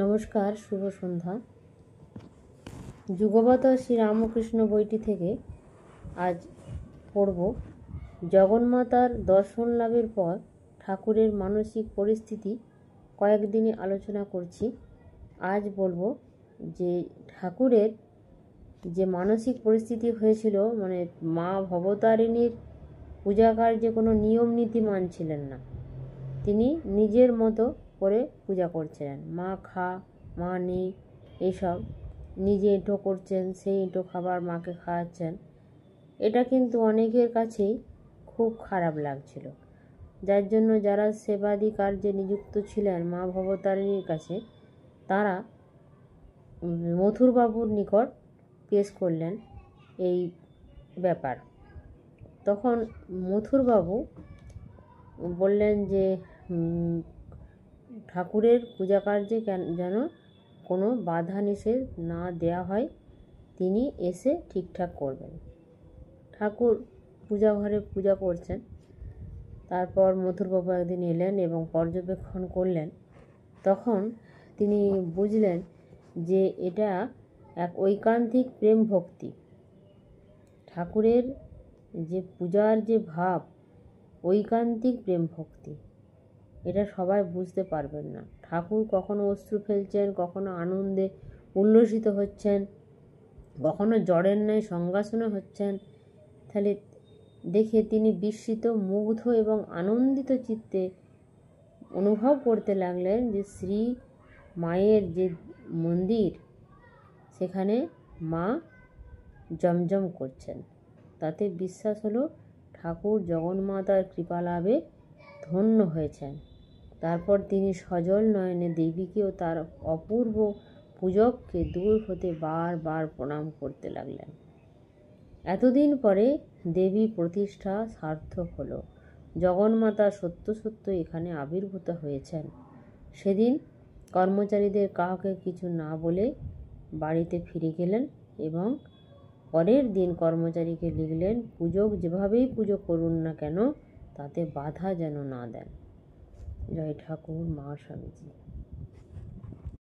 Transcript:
নমস্কার, শুভ সন্ধ্যা। যুগবৎ শ্রীরামকৃষ্ণ বইটি থেকে আজ পড়ব জগন্মাতার দর্শন লাভের পর ঠাকুরের মানসিক পরিস্থিতি। কয়েকদিনই আলোচনা করছি। আজ বলবো যে ঠাকুরের যে মানসিক পরিস্থিতি হয়েছিল, মানে মা ভবতারিণীর পূজা কার্যে কোনো নিয়ম নীতি মানছিলেন না। তিনি নিজের মতো করে পূজা করছিলেন। মা খা, মা নেই, এইসব নিজে এঁটো করছেন, সেই এঁটো খাবার মাকে খাওয়াচ্ছেন। এটা কিন্তু অনেকের কাছেই খুব খারাপ লাগছিল, যার জন্য যারা সেবাদি কার্যে নিযুক্ত ছিলেন মা ভবতারিণীর কাছে, তারা মথুরবাবুর নিকট পেশ করলেন এই ব্যাপার। তখন মথুরবাবু বললেন যে ঠাকুরের পূজা কার্যে যেন কোনো বাধা নিষেধ না দেয়া হয়, তিনি এসে ঠিকঠাক করবেন। ঠাকুর পূজা ঘরে পূজা করছেন। তারপর মথুরবাবু একদিন এলেন এবং পর্যবেক্ষণ করলেন। তখন তিনি বুঝলেন যে এটা এক ঐকান্তিক প্রেম ভক্তি। ঠাকুরের যে পূজার যে ভাব, ঐকান্তিক প্রেম ভক্তি, এটা সবাই বুঝতে পারবেন না। ঠাকুর কখনো অশ্রু ফেলছেন, কখনো আনন্দে উল্লসিত হচ্ছেন, কখনো জ্বরের ন্যায় সংগাসনে হচ্ছেন। তাহলে দেখে তিনি বিস্মিত, মুগ্ধ এবং আনন্দিত চিত্তে অনুভব করতে লাগলেন যে শ্রী মায়ের যে মন্দির, সেখানে মা জমজম করছেন। তাতে বিশ্বাস হলো ঠাকুর জগন্মাতার কৃপা লাভে ধন্য হয়েছেন। তারপর তিনি সজল নয়নে দেবীকে ও তার অপূর্ব পূজককে দূর হতে বারবার প্রণাম করতে লাগলেন। এতদিন পরে দেবী প্রতিষ্ঠা সার্থক হলো। জগন্মাতা সত্য সত্য এখানে আবির্ভূত হয়েছেন। সেদিন কর্মচারীদের কাউকে কিছু না বলে বাড়িতে ফিরে গেলেন এবং পরের দিন কর্মচারীকে লিখলেন, পূজক যেভাবেই পুজো করুন না কেন, তাতে বাধা যেন না দেন। জয় ঠাকুর, মা স্বামীজি।